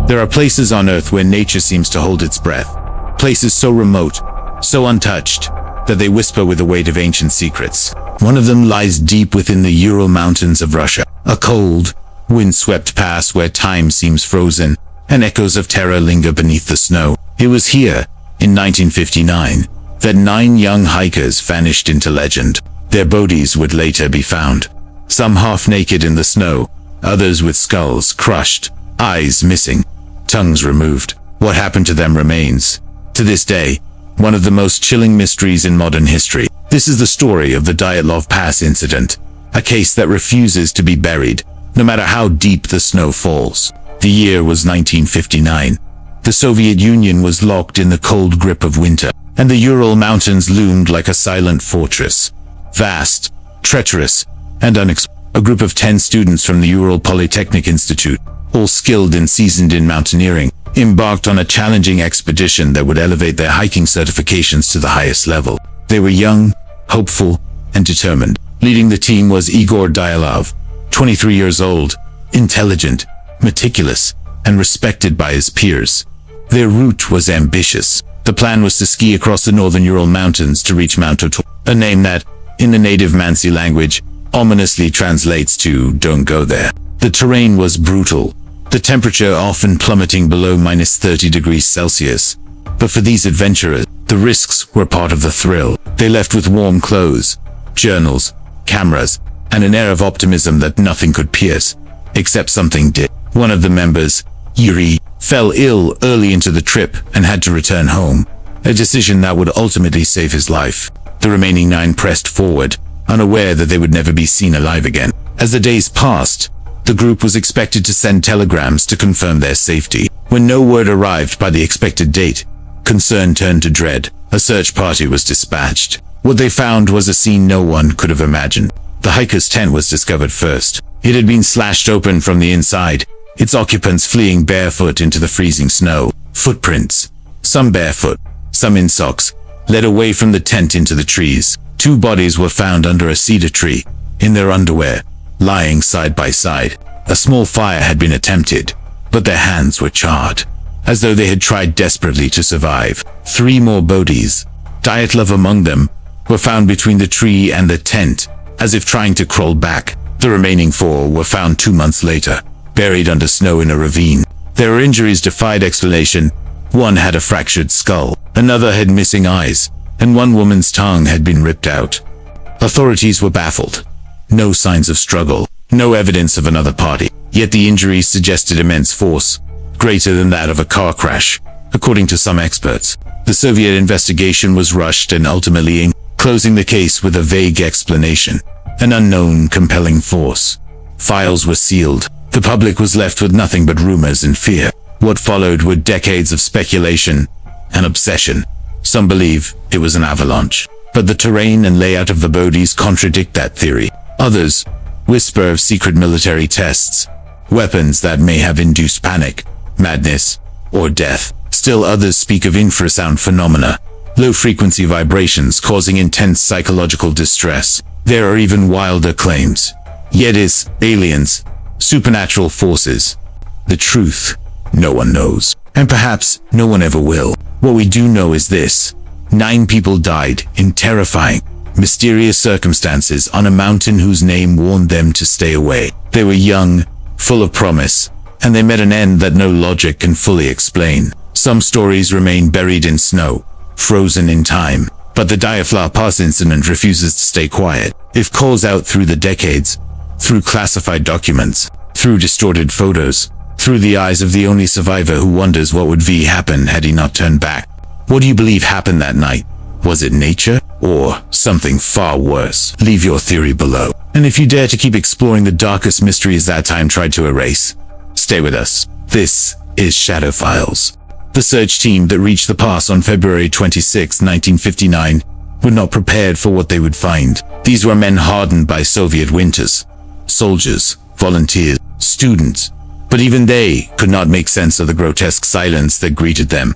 There are places on Earth where nature seems to hold its breath. Places so remote, so untouched, that they whisper with the weight of ancient secrets. One of them lies deep within the Ural Mountains of Russia, a cold, wind-swept pass where time seems frozen, and echoes of terror linger beneath the snow. It was here, in 1959, that 9 young hikers vanished into legend. Their bodies would later be found, some half-naked in the snow, others with skulls crushed, eyes missing, tongues removed. What happened to them remains, to this day, one of the most chilling mysteries in modern history. This is the story of the Dyatlov Pass incident, a case that refuses to be buried, no matter how deep the snow falls. The year was 1959. The Soviet Union was locked in the cold grip of winter, and the Ural Mountains loomed like a silent fortress. Vast, treacherous, and unexplored. A group of 10 students from the Ural Polytechnic Institute, all skilled and seasoned in mountaineering, embarked on a challenging expedition that would elevate their hiking certifications to the highest level. They were young, hopeful, and determined. Leading the team was Igor Dyatlov, 23 years old, intelligent, meticulous, and respected by his peers. Their route was ambitious. The plan was to ski across the northern Ural Mountains to reach Mount Otor, a name that, in the native Mansi language, ominously translates to "don't go there." The terrain was brutal, the temperature often plummeting below -30 degrees Celsius. But for these adventurers, the risks were part of the thrill. They left with warm clothes, journals, cameras, and an air of optimism that nothing could pierce, except something did. One of the members, Eerie, fell ill early into the trip and had to return home, a decision that would ultimately save his life. The remaining 9 pressed forward, unaware that they would never be seen alive again. As the days passed, the group was expected to send telegrams to confirm their safety. When no word arrived by the expected date, concern turned to dread. A search party was dispatched. What they found was a scene no one could have imagined. The hiker's tent was discovered first. It had been slashed open from the inside, its occupants fleeing barefoot into the freezing snow. Footprints, some barefoot, some in socks, led away from the tent into the trees. 2 bodies were found under a cedar tree, in their underwear, lying side by side. A small fire had been attempted, but their hands were charred, as though they had tried desperately to survive. 3 more bodies, Dyatlov among them, were found between the tree and the tent, as if trying to crawl back. The remaining 4 were found 2 months later, buried under snow in a ravine. Their injuries defied explanation. One had a fractured skull, another had missing eyes, and one woman's tongue had been ripped out. Authorities were baffled. No signs of struggle, no evidence of another party. Yet the injuries suggested immense force, greater than that of a car crash, according to some experts. The Soviet investigation was rushed and ultimately closing the case with a vague explanation, an unknown compelling force. Files were sealed. The public was left with nothing but rumors and fear. What followed were decades of speculation and obsession. Some believe it was an avalanche, but the terrain and layout of the bodies contradict that theory. Others whisper of secret military tests, weapons that may have induced panic, madness, or death. Still others speak of infrasound phenomena, low-frequency vibrations causing intense psychological distress. There are even wilder claims. Yetis, aliens, supernatural forces. The truth, no one knows, and perhaps no one ever will. What we do know is this: 9 people died in terrifying, mysterious circumstances on a mountain whose name warned them to stay away. They were young, full of promise, and they met an end that no logic can fully explain. Some stories remain buried in snow, frozen in time, but the Dyatlov Pass incident refuses to stay quiet. It calls out through the decades, through classified documents, through distorted photos, through the eyes of the only survivor who wonders what would happen had he not turned back. What do you believe happened that night? Was it nature, or something far worse? Leave your theory below. And if you dare to keep exploring the darkest mysteries that time tried to erase, stay with us. This is Shadow Files. The search team that reached the pass on February 26, 1959, were not prepared for what they would find. These were men hardened by Soviet winters. Soldiers, volunteers, students. But even they could not make sense of the grotesque silence that greeted them.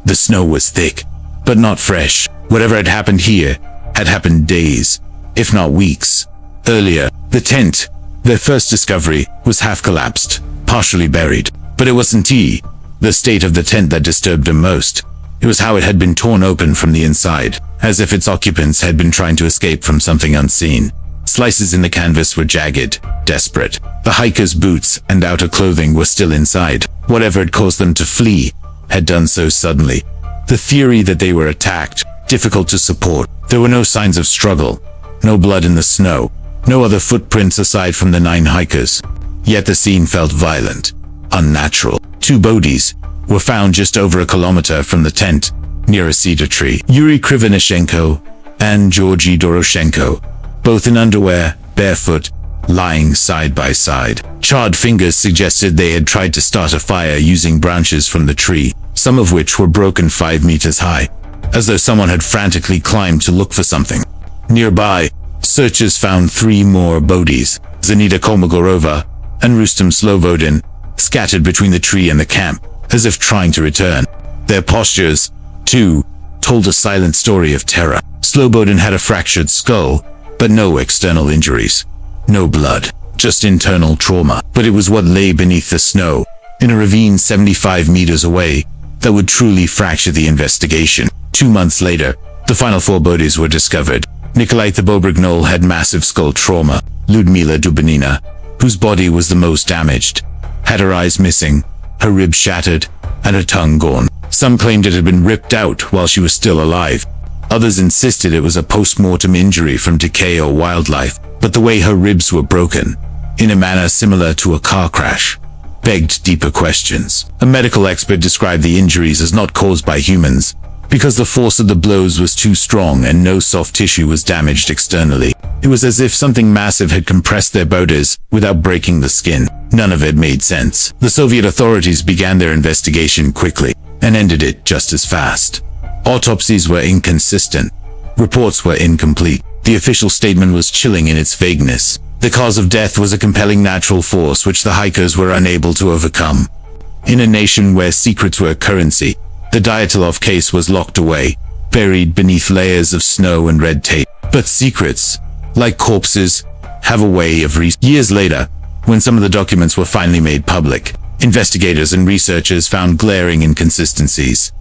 The snow was thick, but not fresh. Whatever had happened here had happened days, if not weeks, earlier. The tent, their first discovery, was half collapsed, partially buried. But it wasn't the state of the tent that disturbed him most. It was how it had been torn open from the inside, as if its occupants had been trying to escape from something unseen. Slices in the canvas were jagged, desperate. The hikers' boots and outer clothing were still inside. Whatever had caused them to flee had done so suddenly. The theory that they were attacked, difficult to support. There were no signs of struggle, no blood in the snow, no other footprints aside from the 9 hikers. Yet the scene felt violent, unnatural. 2 bodies were found just over a kilometer from the tent, near a cedar tree. Yuri Krivonishenko and Georgy Doroshenko, both in underwear, barefoot, lying side by side. Charred fingers suggested they had tried to start a fire using branches from the tree, some of which were broken 5 meters high, as though someone had frantically climbed to look for something. Nearby, searchers found 3 more bodies, Zanita Kolmogorova and Rustem Slobodin, scattered between the tree and the camp, as if trying to return. Their postures, too, told a silent story of terror. Slobodin had a fractured skull, but no external injuries. No blood, just internal trauma. But it was what lay beneath the snow, in a ravine 75 meters away, that would truly fracture the investigation. 2 months later, the final 4 bodies were discovered. Nikolai Thibault-Brignol had massive skull trauma. Ludmila Dubinina, whose body was the most damaged, had her eyes missing, her ribs shattered, and her tongue gone. Some claimed it had been ripped out while she was still alive. Others insisted it was a post-mortem injury from decay or wildlife, but the way her ribs were broken, in a manner similar to a car crash, begged deeper questions. A medical expert described the injuries as not caused by humans, because the force of the blows was too strong and no soft tissue was damaged externally. It was as if something massive had compressed their bodies without breaking the skin. None of it made sense. The Soviet authorities began their investigation quickly, and ended it just as fast. Autopsies were inconsistent. Reports were incomplete. The official statement was chilling in its vagueness. The cause of death was a compelling natural force which the hikers were unable to overcome. In a nation where secrets were currency, the Dyatlov case was locked away, buried beneath layers of snow and red tape. But secrets, like corpses, have a way of Years later, when some of the documents were finally made public, investigators and researchers found glaring inconsistencies.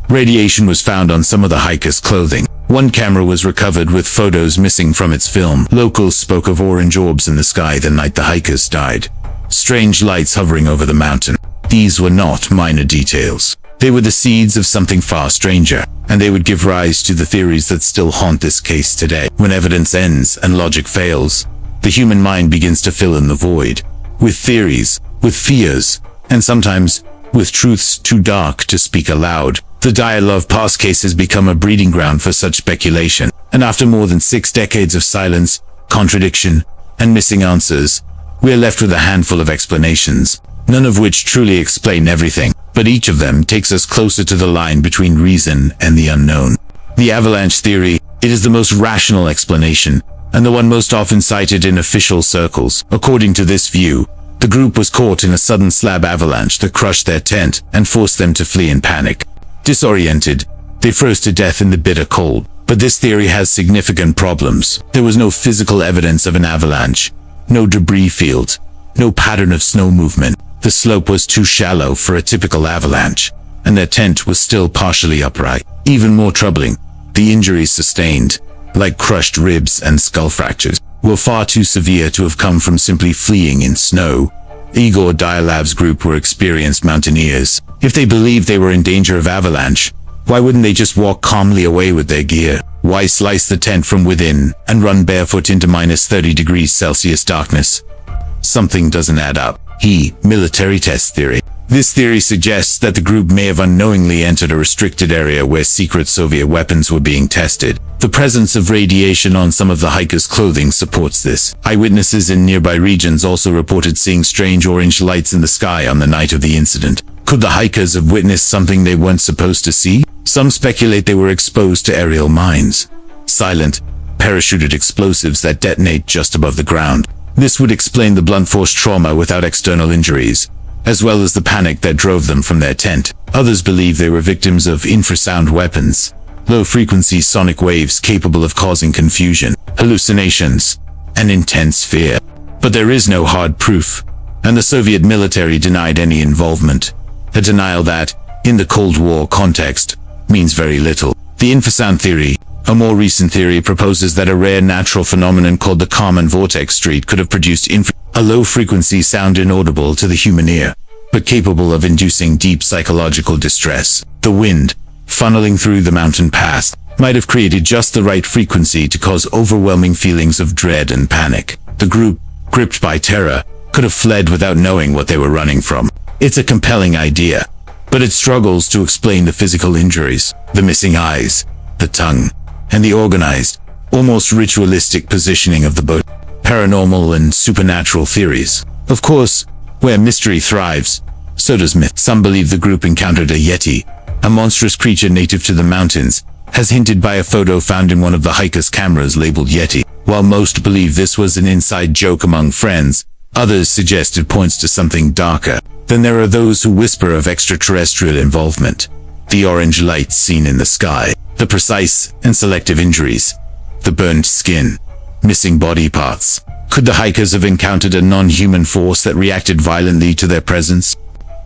Radiation was found on some of the hikers' clothing. One camera was recovered with photos missing from its film. Locals spoke of orange orbs in the sky the night the hikers died. Strange lights hovering over the mountain. These were not minor details. They were the seeds of something far stranger, and they would give rise to the theories that still haunt this case today. When evidence ends and logic fails, the human mind begins to fill in the void, with theories, with fears, and sometimes with truths too dark to speak aloud. The Dyatlov Pass case has become a breeding ground for such speculation, and after more than 6 decades of silence, contradiction, and missing answers, we are left with a handful of explanations, none of which truly explain everything, but each of them takes us closer to the line between reason and the unknown. The avalanche theory, it is the most rational explanation, and the one most often cited in official circles. According to this view, the group was caught in a sudden slab avalanche that crushed their tent and forced them to flee in panic. Disoriented, they froze to death in the bitter cold. But this theory has significant problems. There was no physical evidence of an avalanche, no debris field, no pattern of snow movement. The slope was too shallow for a typical avalanche, and their tent was still partially upright. Even more troubling, the injuries sustained, like crushed ribs and skull fractures, were far too severe to have come from simply fleeing in snow. Igor Dyalov's group were experienced mountaineers. If they believed they were in danger of avalanche, why wouldn't they just walk calmly away with their gear? Why slice the tent from within and run barefoot into -30°C darkness? Something doesn't add up. Military test theory. This theory suggests that the group may have unknowingly entered a restricted area where secret Soviet weapons were being tested. The presence of radiation on some of the hikers' clothing supports this. Eyewitnesses in nearby regions also reported seeing strange orange lights in the sky on the night of the incident. Could the hikers have witnessed something they weren't supposed to see? Some speculate they were exposed to aerial mines, silent, parachuted explosives that detonate just above the ground. This would explain the blunt force trauma without external injuries, as well as the panic that drove them from their tent. Others believe they were victims of infrasound weapons, low-frequency sonic waves capable of causing confusion, hallucinations, and intense fear. But there is no hard proof. and the Soviet military denied any involvement. A denial that, in the Cold War context, means very little. The infrasound theory, a more recent theory, proposes that a rare natural phenomenon called the Kármán vortex street could have produced a low-frequency sound inaudible to the human ear, but capable of inducing deep psychological distress. The wind, funneling through the mountain pass, might have created just the right frequency to cause overwhelming feelings of dread and panic. The group, gripped by terror, could have fled without knowing what they were running from. It's a compelling idea, but it struggles to explain the physical injuries, the missing eyes, the tongue, and the organized, almost ritualistic positioning of the boat. Paranormal and supernatural theories. Of course, where mystery thrives, so does myth. Some believe the group encountered a yeti, a monstrous creature native to the mountains, as hinted by a photo found in one of the hikers' cameras labeled Yeti. While most believe this was an inside joke among friends, others suggest it points to something darker. Then there are those who whisper of extraterrestrial involvement. The orange lights seen in the sky, the precise and selective injuries, the burned skin, missing body parts. Could the hikers have encountered a non-human force that reacted violently to their presence?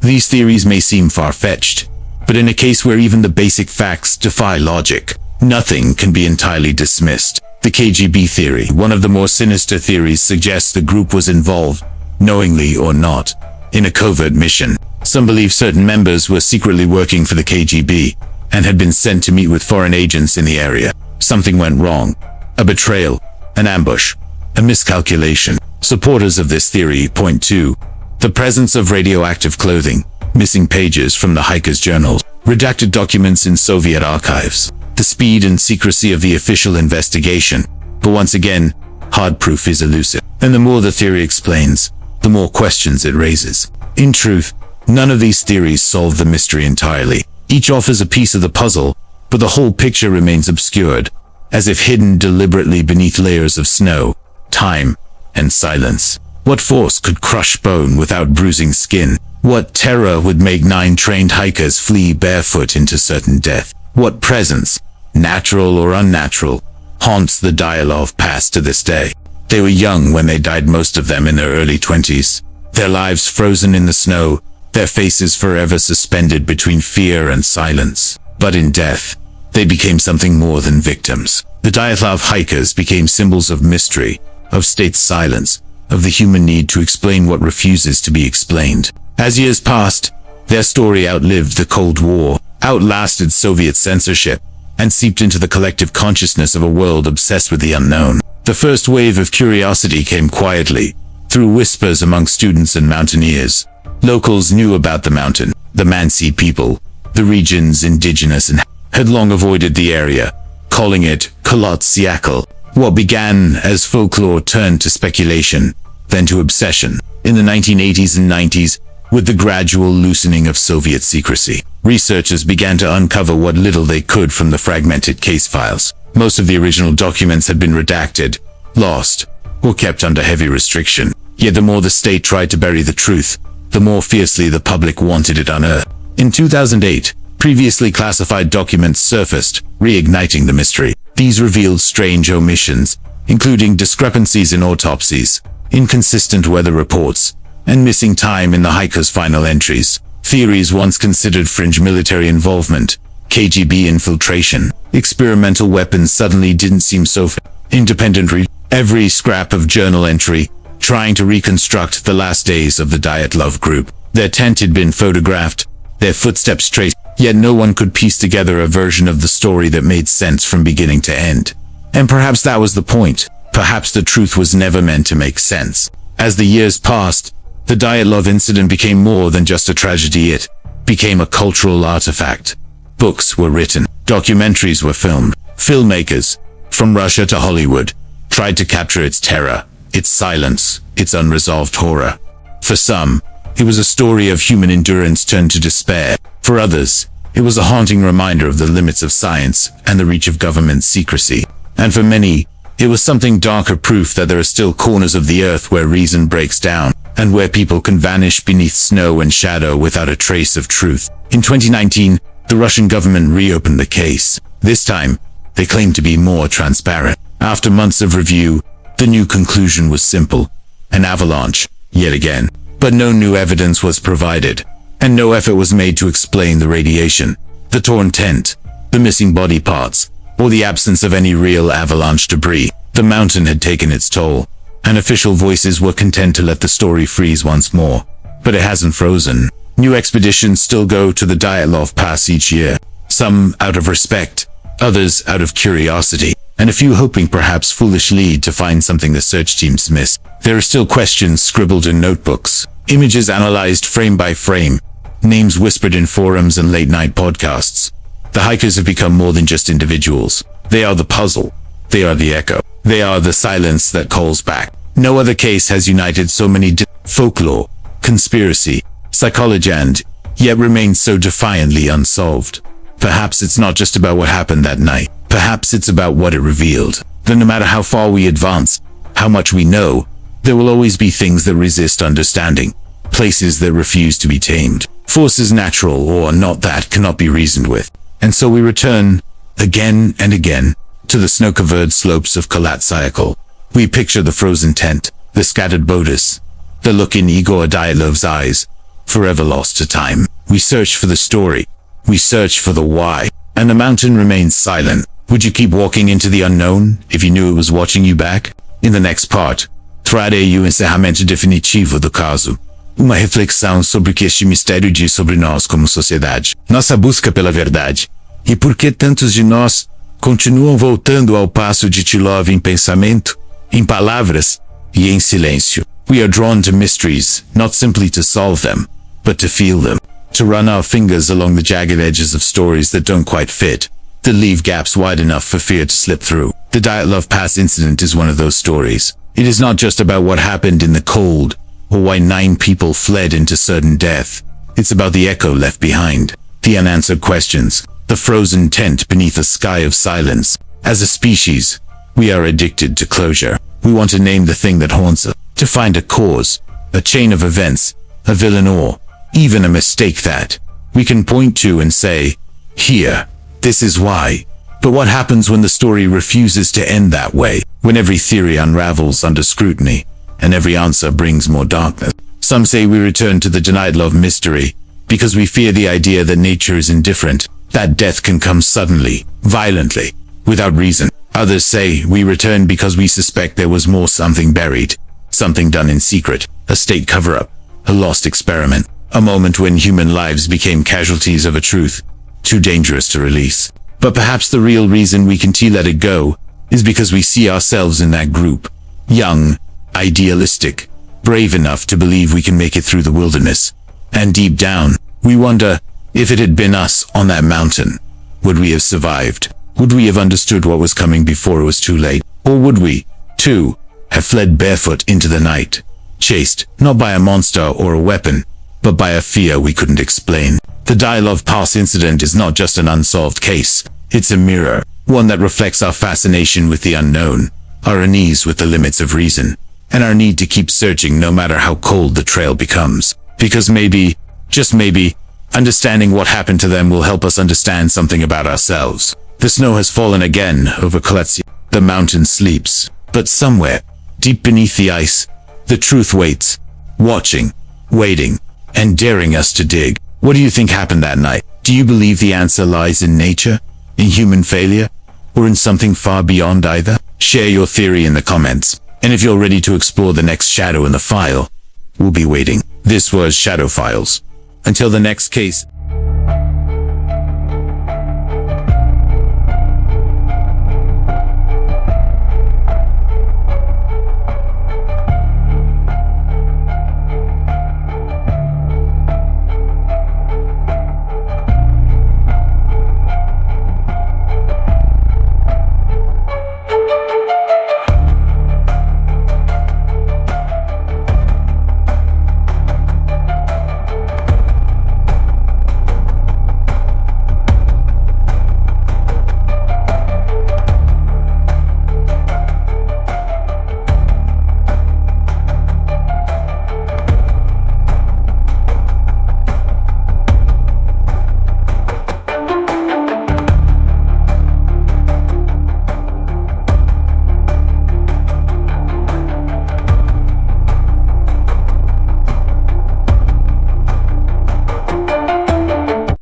These theories may seem far-fetched, but in a case where even the basic facts defy logic, nothing can be entirely dismissed. The KGB theory, one of the more sinister theories, suggests the group was involved, knowingly or not, in a covert mission. Some believe certain members were secretly working for the KGB and had been sent to meet with foreign agents in the area. Something went wrong. A betrayal, an ambush, a miscalculation. Supporters of this theory point to the presence of radioactive clothing, missing pages from the hikers' journals, redacted documents in Soviet archives, the speed and secrecy of the official investigation. But once again, hard proof is elusive. And the more the theory explains, the more questions it raises. In truth, none of these theories solve the mystery entirely. Each offers a piece of the puzzle, but the whole picture remains obscured, as if hidden deliberately beneath layers of snow, time, and silence. What force could crush bone without bruising skin? What terror would make 9 trained hikers flee barefoot into certain death? What presence, natural or unnatural, haunts the Dyatlov Pass to this day? They were young when they died, most of them in their early 20s, their lives frozen in the snow, their faces forever suspended between fear and silence. But in death, they became something more than victims. The Dyatlov hikers became symbols of mystery, of state silence, of the human need to explain what refuses to be explained. As years passed, their story outlived the Cold War, outlasted Soviet censorship, and seeped into the collective consciousness of a world obsessed with the unknown. The first wave of curiosity came quietly, through whispers among students and mountaineers. Locals knew about the mountain, the Mansi people, the region's indigenous, and had long avoided the area, calling it Kholat Syakhl. What began as folklore turned to speculation, then to obsession. In the 1980s and 90s, with the gradual loosening of Soviet secrecy, researchers began to uncover what little they could from the fragmented case files. Most of the original documents had been redacted, lost, or kept under heavy restriction. Yet the more the state tried to bury the truth, the more fiercely the public wanted it unearthed. In 2008, previously classified documents surfaced, reigniting the mystery. These revealed strange omissions, including discrepancies in autopsies, inconsistent weather reports, and missing time in the hikers' final entries. Theories once considered fringe military involvement, KGB infiltration, experimental weapons suddenly didn't seem so independent. Every scrap of journal entry, trying to reconstruct the last days of the Dyatlov group. Their tent had been photographed, their footsteps traced, yet no one could piece together a version of the story that made sense from beginning to end. And perhaps that was the point. Perhaps the truth was never meant to make sense. As the years passed, the Dyatlov incident became more than just a tragedy. It became a cultural artifact. Books were written, documentaries were filmed. Filmmakers, from Russia to Hollywood, tried to capture its terror, its silence, its unresolved horror. For some, it was a story of human endurance turned to despair. For others, it was a haunting reminder of the limits of science and the reach of government secrecy. And for many, it was something darker, proof that there are still corners of the earth where reason breaks down, and where people can vanish beneath snow and shadow without a trace of truth. In 2019, the Russian government reopened the case. This time, they claimed to be more transparent. After months of review, the new conclusion was simple: an avalanche, yet again. but no new evidence was provided, and no effort was made to explain the radiation, the torn tent, the missing body parts, or the absence of any real avalanche debris. The mountain had taken its toll, and official voices were content to let the story freeze once more. But it hasn't frozen. New expeditions still go to the Dyatlov Pass each year, some out of respect, others out of curiosity, and a few hoping perhaps foolishly to find something the search teams missed. There are still questions scribbled in notebooks, images analyzed frame by frame, names whispered in forums and late-night podcasts. The hikers have become more than just individuals. They are the puzzle. They are the echo. They are the silence that calls back. No other case has united so many folklore, conspiracy, psychology, and yet remains so defiantly unsolved. Perhaps it's not just about what happened that night. Perhaps it's about what it revealed. That no matter how far we advance, how much we know, there will always be things that resist understanding, places that refuse to be tamed, forces natural or not that cannot be reasoned with. And so we return, again and again, to the snow-covered slopes of Kholat Syakhl. We picture the frozen tent, the scattered bodies, the look in Igor Dyatlov's eyes, forever lost to time. We search for the story. We search for the why. And the mountain remains silent. Would you keep walking into the unknown if you knew it was watching you back? In the next part, trarei o encerramento definitivo do caso. Uma reflexão sobre o que este mistério diz sobre nós como sociedade. Nossa busca pela verdade. E por que tantos de nós continuam voltando ao passo de Dyatlov em pensamento, em palavras e em silêncio. We are drawn to mysteries, not simply to solve them, but to feel them. To run our fingers along the jagged edges of stories that don't quite fit, that leave gaps wide enough for fear to slip through. The Dyatlov Pass incident is one of those stories. It is not just about what happened in the cold, or why 9 people fled into certain death. It's about the echo left behind, the unanswered questions, the frozen tent beneath a sky of silence. As a species, we are addicted to closure. We want to name the thing that haunts us, to find a cause, a chain of events, a villain, or even a mistake that we can point to and say, here, this is why. But what happens when the story refuses to end that way? When every theory unravels under scrutiny, and every answer brings more darkness? Some say we return to the Dyatlov mystery, because we fear the idea that nature is indifferent, that death can come suddenly, violently, without reason. Others say we return because we suspect there was more, something buried, something done in secret, a state cover-up, a lost experiment, a moment when human lives became casualties of a truth too dangerous to release. But perhaps the real reason we can let it go is because we see ourselves in that group, young, idealistic, brave enough to believe we can make it through the wilderness. And deep down, we wonder, if it had been us on that mountain, would we have survived? Would we have understood what was coming before it was too late? Or would we, too, have fled barefoot into the night, chased not by a monster or a weapon, but by a fear we couldn't explain? The Dyatlov Pass incident is not just an unsolved case. It's a mirror, one that reflects our fascination with the unknown, our unease with the limits of reason, and our need to keep searching no matter how cold the trail becomes. Because maybe, just maybe, understanding what happened to them will help us understand something about ourselves. The snow has fallen again over Kholat Syakhl. The mountain sleeps, but somewhere, deep beneath the ice, the truth waits, watching, waiting, and daring us to dig. What do you think happened that night? Do you believe the answer lies in nature, in human failure, or in something far beyond either? Share your theory in the comments, and if you're ready to explore the next shadow in the file, we'll be waiting. This was Shadow Files. Until the next case.